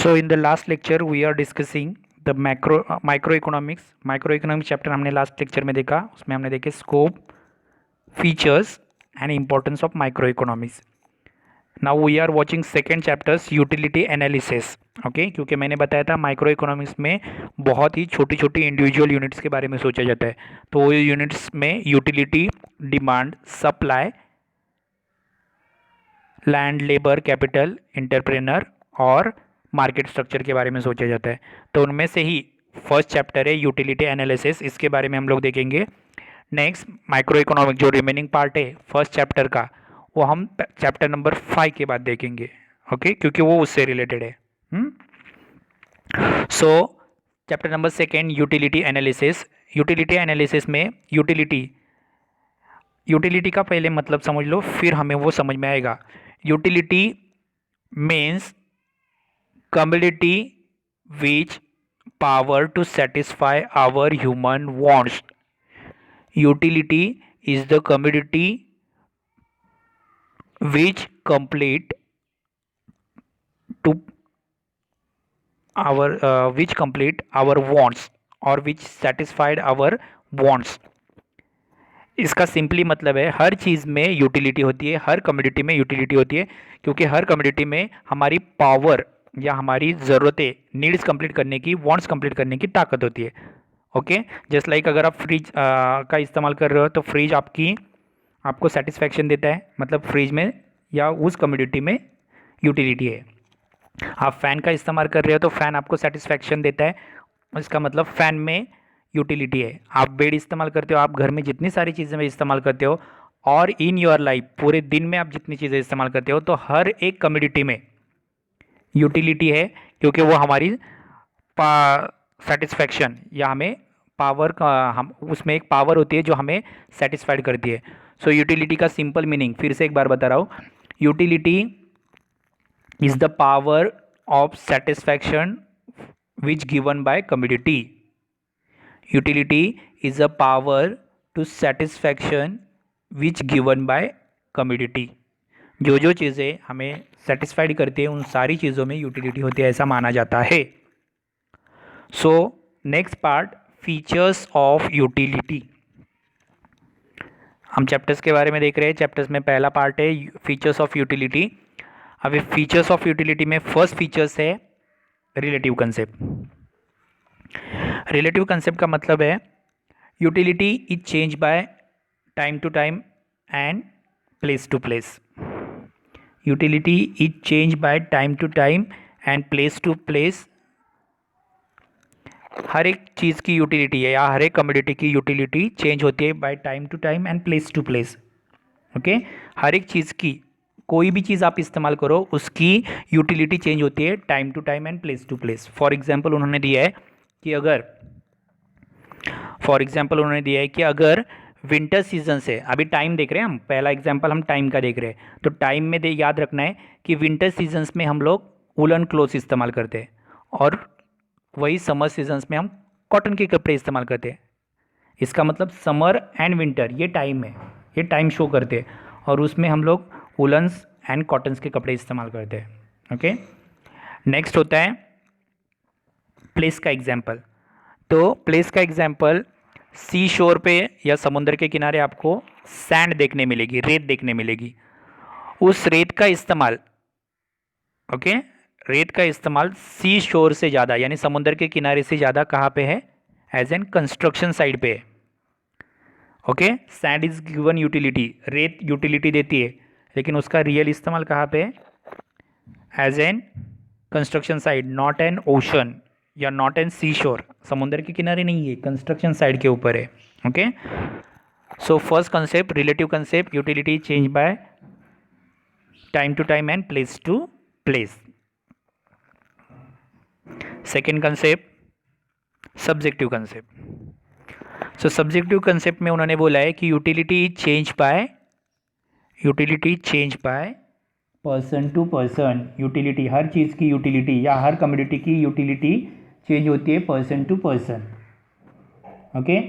So in the last lecture we are discussing the microeconomics. Microeconomics chapter हमने last lecture में देखा, उसमें हमने देखे scope, features and importance of microeconomics. Now we are watching second chapters utility analysis. Okay क्योंकि मैंने बताया था माइक्रो इकोनॉमिक्स में बहुत ही छोटी छोटी इंडिविजुअल यूनिट्स के बारे में सोचा जाता है। तो वो यूनिट्स में utility, demand, supply, land, labour, capital, entrepreneur और मार्केट स्ट्रक्चर के बारे में सोचा जाता है। तो उनमें से ही फर्स्ट चैप्टर है यूटिलिटी एनालिसिस, इसके बारे में हम लोग देखेंगे। नेक्स्ट माइक्रो इकोनॉमिक जो रिमेनिंग पार्ट है फर्स्ट चैप्टर का, वो हम चैप्टर नंबर 5 के बाद देखेंगे। ओके क्योंकि वो उससे रिलेटेड है। सो chapter number second utility analysis. Utility analysis में यूटिलिटी का पहले मतलब समझ लो, फिर हमें वो समझ में आएगा। Utility means commodity which power to satisfy our human wants. Utility is the commodity which complete our wants or which satisfied our wants. इसका सिंपली मतलब है हर चीज़ में यूटिलिटी होती है, हर कमोडिटी में यूटिलिटी होती है, क्योंकि हर कमोडिटी में हमारी पावर या हमारी ज़रूरतें, नीड्स कंप्लीट करने की, वांट्स कंप्लीट करने की ताकत होती है। ओके जस्ट लाइक अगर आप फ्रिज का इस्तेमाल कर रहे हो तो फ्रिज आपको सेटिस्फैक्शन देता है, मतलब फ्रिज में या उस कमोडिटी में यूटिलिटी है। आप फ़ैन का इस्तेमाल कर रहे हो तो फ़ैन आपको सेटिस्फैक्शन देता है, इसका मतलब फ़ैन में यूटिलिटी है। आप बेड इस्तेमाल करते हो, आप घर में जितनी सारी चीज़ें में इस्तेमाल करते हो और इन योर लाइफ पूरे दिन में आप जितनी चीज़ें इस्तेमाल करते हो, तो हर एक कमोडिटी में यूटिलिटी है, क्योंकि वो हमारी सेटिस्फैक्शन या हमें पावर का, हम उसमें एक पावर होती है जो हमें सेटिस्फाइड करती है। सो यूटिलिटी का सिंपल मीनिंग फिर से एक बार बता रहा हूँ। Utility is the power of satisfaction which given by commodity. Utility is a power to satisfaction which given by commodity. जो चीज़ें हमें सेटिस्फाइड करती है उन सारी चीज़ों में यूटिलिटी होती है, ऐसा माना जाता है। So next part, features of utility. हम चैप्टर्स के बारे में देख रहे हैं। चैप्टर्स में पहला पार्ट है फीचर्स ऑफ यूटिलिटी। अभी फीचर्स ऑफ यूटिलिटी में फर्स्ट फीचर्स है रिलेटिव कंसेप्ट। रिलेटिव कंसेप्ट का मतलब है utility is change by time to time and place to place. Utility is change by time to time and place to place. हर एक चीज़ की utility है या हर एक कमोडिटी की यूटिलिटी चेंज होती है by time to time and place to place. Okay हर एक चीज़ की, कोई भी चीज़ आप इस्तेमाल करो उसकी यूटिलिटी चेंज होती है time to time and place to place. For example उन्होंने दिया है कि अगर विंटर सीजन से, अभी टाइम देख रहे हैं हम, पहला एग्जांपल हम टाइम का देख रहे हैं, तो टाइम में याद रखना है कि विंटर सीजन्स में हम लोग वुलन क्लोथ्स इस्तेमाल करते हैं और वही समर सीजन्स में हम कॉटन के कपड़े इस्तेमाल करते हैं। इसका मतलब समर एंड विंटर ये टाइम है, ये टाइम शो करते हैं और उसमें हम लोग वुलन्स एंड कॉटन्स के कपड़े इस्तेमाल करते हैं। ओके नेक्स्ट होता है प्लेस का एग्जाम्पल। तो प्लेस का एग्जाम्पल, सी शोर पे या समुद्र के किनारे आपको सैंड देखने मिलेगी, रेत देखने मिलेगी। उस रेत का इस्तेमाल, रेत का इस्तेमाल सी शोर से ज़्यादा यानी समुद्र के किनारे से ज़्यादा कहाँ पे है? एज एन कंस्ट्रक्शन साइड पे है। Okay sand is given utility, रेत यूटिलिटी देती है, लेकिन उसका रियल इस्तेमाल कहाँ पे है? As an construction side, not an ocean या नॉट एन सी शोर। समुद्र के किनारे नहीं है, कंस्ट्रक्शन साइड के ऊपर है। Okay so first concept relative concept, utility change by time to time and place to place. Second concept subjective concept. So subjective concept में उन्होंने बोला है कि utility change by person to person. Utility, हर चीज़ की यूटिलिटी या हर कम्युनिटी की यूटिलिटी चेंज होती है पर्सन टू पर्सन। ओके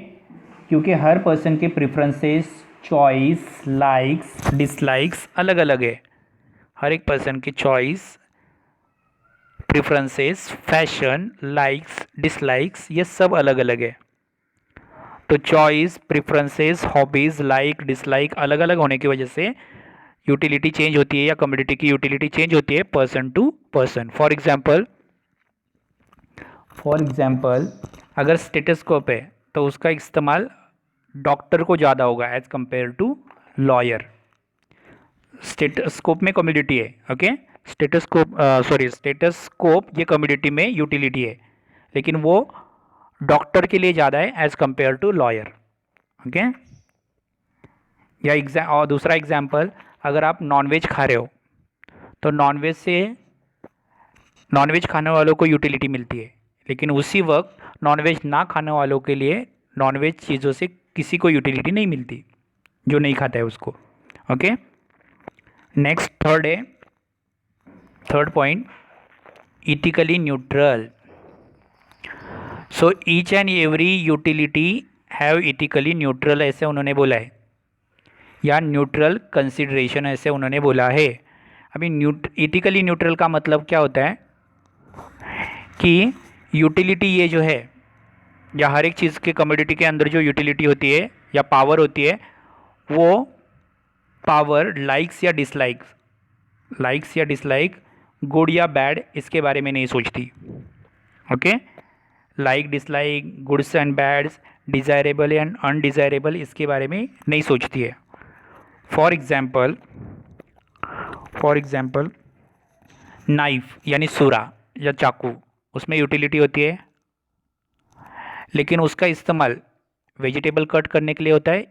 क्योंकि हर पर्सन के प्रेफरेंसेस, चॉइस, लाइक्स, डिसलाइक्स अलग अलग है। हर एक पर्सन की choice, preferences, fashion, likes, dislikes, ये सब अलग अलग है। तो choice, preferences, hobbies, like, dislike अलग अलग होने की वजह से यूटिलिटी चेंज होती है या कम्युनिटी की यूटिलिटी चेंज होती है person to person. For example अगर स्टेटस्कोप है तो उसका इस्तेमाल डॉक्टर को ज़्यादा होगा as compare to lawyer. Stethoscope में कम्युनिटी है, ओके, स्टेटस्कोप ये कम्युनिटी में यूटिलिटी है, लेकिन वो डॉक्टर के लिए ज़्यादा है as compare to lawyer, okay. या और दूसरा एग्जाम्पल, अगर आप नॉनवेज खा रहे हो तो नॉनवेज खाने वालों को यूटिलिटी मिलती है, लेकिन उसी वक्त नॉनवेज ना खाने वालों के लिए नॉनवेज चीज़ों से किसी को यूटिलिटी नहीं मिलती, जो नहीं खाता है उसको, okay. Next third point, ethically neutral. So each and every utility have ethically neutral, ऐसे उन्होंने बोला है, या न्यूट्रल कंसिडरेशन ऐसे उन्होंने बोला है। अभी इथिकली न्यूट्रल का मतलब क्या होता है कि यूटिलिटी ये जो है, या हर एक चीज़ के कमोडिटी के अंदर जो यूटिलिटी होती है या पावर होती है, वो पावर लाइक्स या डिसलाइक, गुड या बैड, इसके बारे में नहीं सोचती, okay. Like, dislike, goods and bads, desirable and undesirable, इसके बारे में नहीं सोचती है। फॉर एग्ज़ाम्पल नाइफ यानी सूरा या चाकू, उसमें यूटिलिटी होती है, लेकिन उसका इस्तेमाल वेजिटेबल कट करने के लिए होता है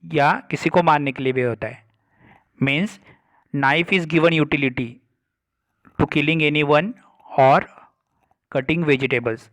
या किसी को मारने के लिए भी होता है। Means knife is given utility to killing anyone और कटिंग वेजिटेबल्स।